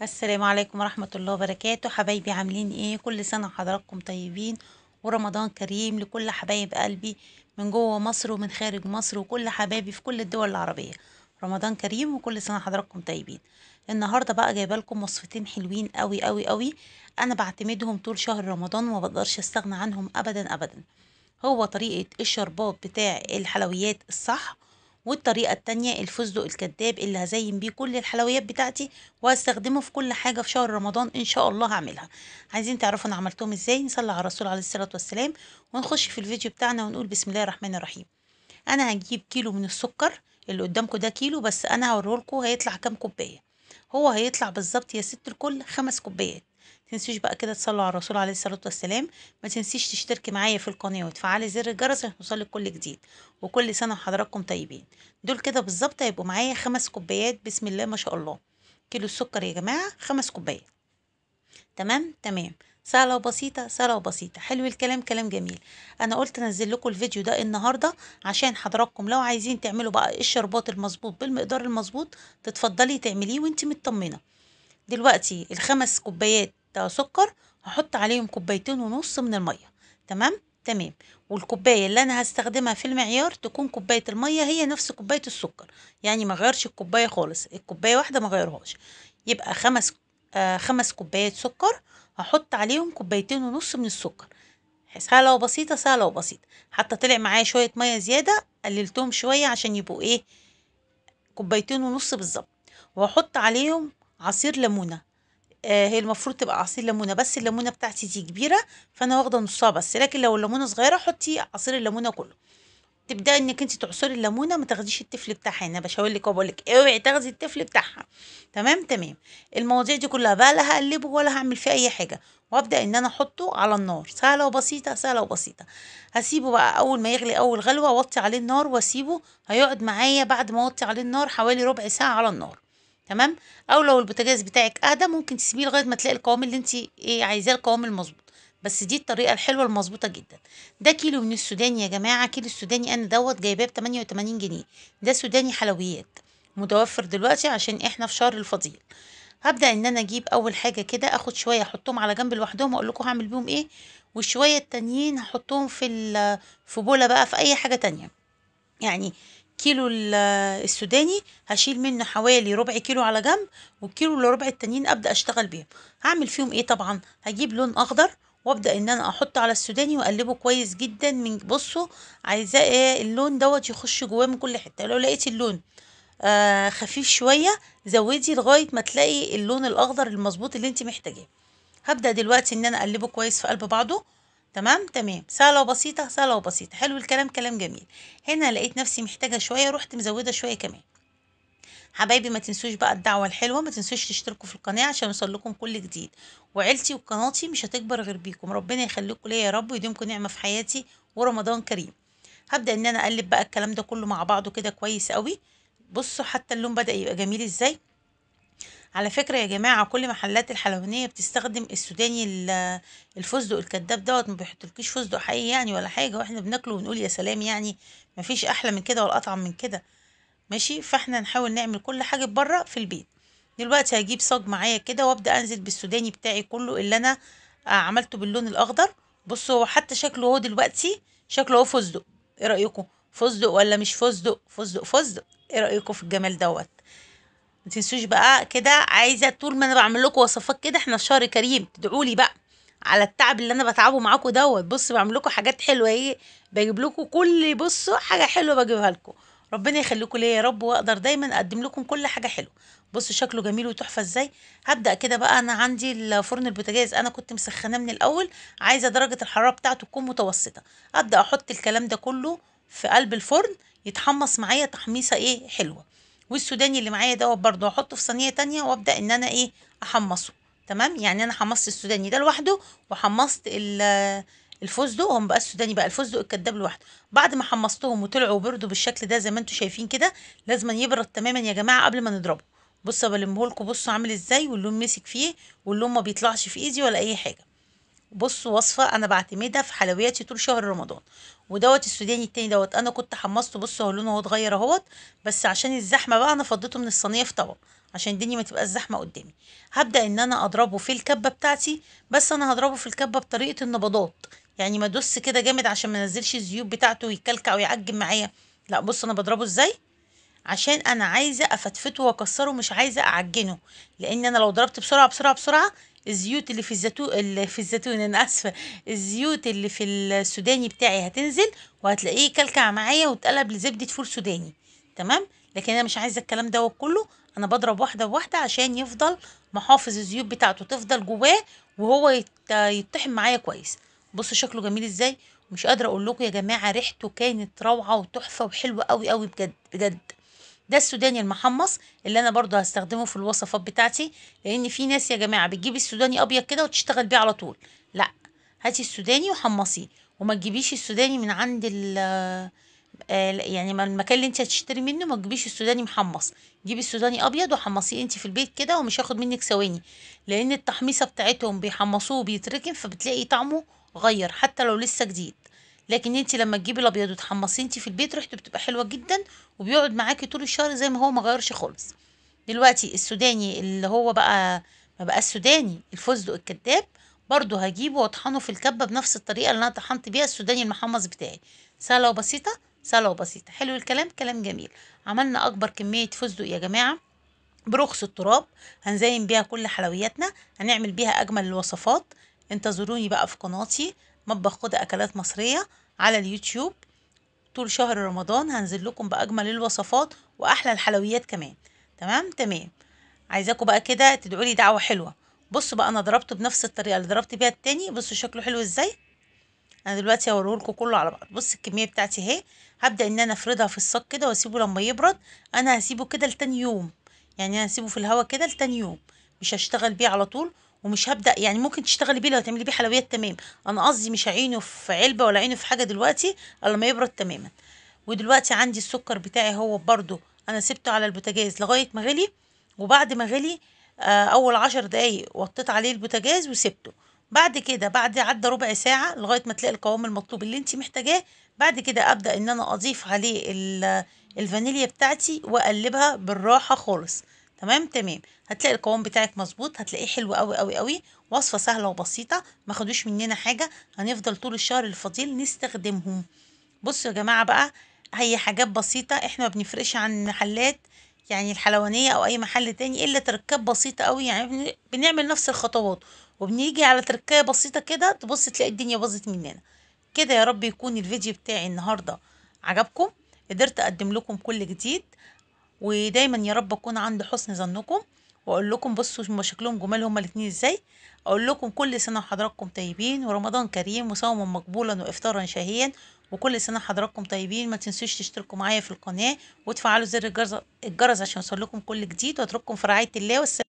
السلام عليكم ورحمة الله وبركاته. حبايبي عاملين ايه؟ كل سنة وحضراتكم طيبين ورمضان كريم لكل حبايب قلبي من جوه مصر ومن خارج مصر وكل حبايبي في كل الدول العربية. رمضان كريم وكل سنة حضراتكم طيبين. النهاردة بقى جايبه لكم وصفتين حلوين قوي قوي قوي. انا بعتمدهم طول شهر رمضان وما بقدرش استغنى عنهم ابدا ابدا. هو طريقة الشربات بتاع الحلويات الصح، والطريقة التانية الفستق الكداب اللي هزين بيه كل الحلويات بتاعتي وهستخدمه في كل حاجة في شهر رمضان ان شاء الله هعملها. عايزين تعرفوا انا عملتهم ازاي؟ نصلي على الرسول عليه الصلاة والسلام ونخش في الفيديو بتاعنا ونقول بسم الله الرحمن الرحيم. انا هجيب كيلو من السكر، اللي قدامكم ده كيلو، بس انا هوريهولكوا هيطلع كام كوباية. هو هيطلع بالظبط يا ست الكل 5 كوبايات. تنسيش بقى كده تصلوا على الرسول عليه الصلاة والسلام. ما تنسيش تشتركي معايا في القناة وتفعلي زر الجرس عشان يوصلك كل جديد. وكل سنة وحضراتكم طيبين. دول كده بالظبط هيبقوا معايا 5 كوبايات، بسم الله ما شاء الله. كيلو السكر يا جماعة 5 كوبايات. تمام تمام. سهلة وبسيطة، سهلة وبسيطة، حلو الكلام، كلام جميل. انا قلت انزل لكم الفيديو ده النهارده عشان حضراتكم لو عايزين تعملوا بقى الشربات المظبوط بالمقدار المظبوط تتفضلي تعمليه وانت مطمنة. دلوقتي ال5 كوبايات سكر هحط عليهم كوبايتين ونص من المية. تمام تمام. والكوباية اللي انا هستخدمها في المعيار تكون كوباية المية هي نفس كوباية السكر. يعني ما غيرش الكوباية خالص، الكوباية واحدة ما غيرهاش. يبقى 5 كوبايات سكر، هحط عليهم كوبايتين ونص من السكر. سهلة وبسيطة، سهلة وبسيطة. حتى طلع معايا شوية مية زيادة قللتهم شوية عشان يبقوا ايه، كوبايتين ونص بالظبط. وهحط عليهم عصير ليمونة. هي المفروض تبقى عصير ليمونه، بس الليمونه بتاعتي دي كبيره فانا واخده نصها بس، لكن لو الليمونه صغيره حطي عصير الليمونه كله. تبداي انك انت تعصري الليمونه، ما تاخديش التفل بتاعها، انا بشاور لك وبقول لك اوعي تاخدي التفل بتاعها. تمام تمام. المواضيع دي كلها بقى لا هقلبه ولا هعمل فيه اي حاجه، وابدا ان انا احطه على النار. سهله وبسيطه، سهله وبسيطه. هسيبه بقى اول ما يغلي اول غلوه اوطي عليه النار واسيبه. هيقعد معايا بعد ما اوطي عليه النار حوالي ربع ساعه على النار. تمام. او لو البوتاجاز بتاعك اهدى ممكن تسيبيه لغايه ما تلاقي القوام اللي انت ايه عايزاه، القوام المظبوط. بس دي الطريقه الحلوه المظبوطه جدا. ده كيلو من السوداني يا جماعه. كيلو السوداني انا جايباه ب 88 جنيه. ده سوداني حلويات متوفر دلوقتي عشان احنا في شهر الفضيل. هبدا ان انا اجيب اول حاجه كده، اخد شويه احطهم على جنب لوحدهم واقول لكم هعمل بيهم ايه. والشويه التانيين هحطهم في بوله بقى في اي حاجه تانية. يعني كيلو السوداني هشيل منه حوالي ربع كيلو على جنب، والكيلو الا ربع التانيين ابدا اشتغل بيهم. هعمل فيهم ايه؟ طبعا هجيب لون اخضر وابدا ان انا احطه على السوداني واقلبه كويس جدا. من بصوا، عايزاه ايه اللون دوت يخش جواه من كل حته. لو لقيتي اللون خفيف شويه زودي لغايه ما تلاقي اللون الاخضر المظبوط اللي انت محتاجاه. هبدأ دلوقتي ان انا اقلبه كويس في قلب بعضه. تمام تمام. سهلة وبسيطة، سهلة وبسيطة، حلو الكلام، كلام جميل. هنا لقيت نفسي محتاجة شوية، رحت مزودة شوية كمان. حبايبي ما تنسوش بقى الدعوة الحلوة، ما تنسوش تشتركوا في القناة عشان يوصلكم كل جديد. وعيلتي وقناتي مش هتكبر غير بيكم، ربنا يخليكم ليا يا رب ويديمكم نعمة في حياتي ورمضان كريم. هبدأ ان انا اقلب بقى الكلام ده كله مع بعضه كده كويس قوي. بصوا حتى اللون بدأ يبقى جميل ازاي. على فكرة يا جماعة كل محلات الحلوانية بتستخدم السوداني الفستق الكداب دوت، ما بيحطلكيش فستق حقيقي يعني ولا حاجة، واحنا بناكله ونقول يا سلام يعني. مفيش أحلى من كده ولا أطعم من كده. ماشي، فاحنا نحاول نعمل كل حاجة بره في البيت. دلوقتي هجيب صاج معايا كده وابدأ انزل بالسوداني بتاعي كله اللي انا عملته باللون الأخضر. بصوا هو حتى شكله هو دلوقتي شكله هو فستق. ايه رأيكم؟ فستق ولا مش فستق؟ فستق فستق. ايه رأيكم في الجمال دوت؟ ما تنسوش بقى كده، عايزه طول ما انا بعمل لكم وصفات كده، احنا في شهر كريم، تدعوا لي بقى على التعب اللي انا بتعبه معاكم دوت. بص بعمل لكم حاجات حلوه ايه، بجيب لكم كل بصوا حاجه حلوه بجيبها لكم. ربنا يخليكم ليا يا رب واقدر دايما اقدم لكم كل حاجه حلوه. بصوا شكله جميل وتحفه ازاي. هبدا كده بقى، انا عندي الفرن البوتاجاز انا كنت مسخناه من الاول، عايزه درجه الحراره بتاعته تكون متوسطه. ابدا احط الكلام ده كله في قلب الفرن يتحمص معايا تحميصه ايه حلوه. والسوداني اللي معايا دوت برضه هحطه في صينيه تانية وابدا ان انا ايه احمصه. تمام. يعني انا حمصت السوداني ده لوحده وحمصت الفستق، هم بقى السوداني بقى الفستق الكداب لوحده. بعد ما حمصتهم وطلعوا وبردوا بالشكل ده زي ما انتم شايفين كده، لازم يبرد تماما يا جماعه قبل ما نضربه. بصوا بلمه لكم، بصوا عامل ازاي واللون مسك فيه واللون ما بيطلعش في ايدي ولا اي حاجه. بص وصفة أنا بعتمدها في حلوياتي طول شهر رمضان. ودوت السوداني التاني دوت أنا كنت حمصته، بص هو لونه هو اتغير اهوت. بس عشان الزحمة بقى أنا فضيته من الصينية في طبق عشان الدنيا ما تبقاش زحمه قدامي. هبدا ان انا اضربه في الكبه بتاعتي، بس انا هضربه في الكبه بطريقه النبضات، يعني ما ادوس كده جامد عشان ما انزلش الزيوت بتاعته ويكلكع ويعجن معايا. لا بص انا بضربه ازاي، عشان انا عايزه افتفته واكسره، مش عايزه اعجنه. لان انا لو ضربت بسرعه بسرعه بسرعه، الزيوت اللي في الزيتون انا اسفه، الزيوت اللي في السوداني بتاعي هتنزل، وهتلاقيه كلكع معايا واتقلب لزبده فول سوداني. تمام. لكن انا مش عايزه الكلام ده كله، انا بضرب واحده بواحده عشان يفضل محافظ، الزيوت بتاعته تفضل جواه، وهو يتطحن معايا كويس. بصوا شكله جميل ازاي. مش قادره اقول لكم يا جماعه، ريحته كانت روعه وتحفه وحلوه قوي قوي بجد بجد. ده السوداني المحمص اللي انا برضو هستخدمه في الوصفات بتاعتي. لان في ناس يا جماعه بتجيب السوداني ابيض كده وتشتغل بيه على طول. لا، هاتي السوداني وحمصيه، وما تجيبيش السوداني من عند يعني ما المكان اللي انت هتشتري منه، ما تجيبيش السوداني محمص. جيبي السوداني ابيض وحمصيه انت في البيت كده، ومش هياخد منك ثواني. لان التحميصه بتاعتهم بيحمصوه وبيتركن، فبتلاقي طعمه غير حتى لو لسه جديد. لكن انت لما تجيبي الابيض وتحمصيه انت في البيت، ريحته بتبقى حلوه جدا، وبيقعد معاكي طول الشهر زي ما هو، ما غيرش خالص. دلوقتي السوداني اللي هو بقى، ما بقى السوداني الفستق الكداب، برضو هجيبه واطحنه في الكبه بنفس الطريقه اللي انا طحنت بيها السوداني المحمص بتاعي. سهله وبسيطه، سهله وبسيطه، حلو الكلام، كلام جميل. عملنا اكبر كميه فستق يا جماعه برخص التراب، هنزين بيها كل حلوياتنا، هنعمل بيها اجمل الوصفات. انتظروني بقى في قناتي مطبخ خد اكلات مصريه على اليوتيوب. طول شهر رمضان هنزل لكم باجمل الوصفات واحلى الحلويات كمان. تمام تمام. عايزاكم بقى كده تدعوا لي دعوه حلوه. بصوا بقى انا ضربته بنفس الطريقه اللي ضربت بيها التاني، بصوا شكله حلو ازاي. انا دلوقتي هوريهولكوا كله على بعض. بص الكميه بتاعتي اهي. هبدا ان انا افردها في الصاج كده واسيبه لما يبرد. انا هسيبه كده لتاني يوم، يعني انا هسيبه في الهوا كده لتاني يوم، مش هشتغل بيه على طول. ومش هبدا، يعني ممكن تشتغلي بيه لو هتعملي بيه حلويات تمام. انا قصدي مش هعينه في علبه ولا عينه في حاجه دلوقتي الا لما يبرد تماما. ودلوقتي عندي السكر بتاعي هو برضو، انا سبته على البوتاجاز لغايه ما غلي. وبعد ما غلي اول 10 دقايق وطيت عليه البوتاجاز وسبته. بعد كده بعد عدى ربع ساعة لغاية ما تلاقي القوام المطلوب اللي انت محتاجاه. بعد كده ابدأ ان انا اضيف عليه الفانيليا بتاعتي واقلبها بالراحة خالص. تمام تمام. هتلاقي القوام بتاعك مظبوط، هتلاقيه حلو قوي قوي قوي. وصفة سهلة وبسيطة، ما خدوش مننا حاجة، هنفضل طول الشهر الفضيل نستخدمهم. بصوا يا جماعة بقى، هي حاجات بسيطة، احنا ما بنفرقش عن محلات يعني الحلوانية او اي محل تاني، الا تركات بسيطة قوي، يعني بنعمل نفس الخطوات، وبنيجي على تركاية بسيطة كده تبص تلاقي الدنيا باظت مننا كده. يا رب يكون الفيديو بتاعي النهاردة عجبكم، قدرت اقدم لكم كل جديد. ودايما يا رب اكون عند حسن ظنكم، واقول لكم بصوا هما شكلهم جمال هما الاتنين ازاي. اقول لكم كل سنه وحضراتكم طيبين، ورمضان كريم وصوما مقبولا وافطارا شهيا. وكل سنه حضراتكم طيبين. ما تنسوش تشتركوا معايا في القناه وتفعلوا زر الجرس عشان يوصل لكم كل جديد. واترككم في رعايه الله والسلام.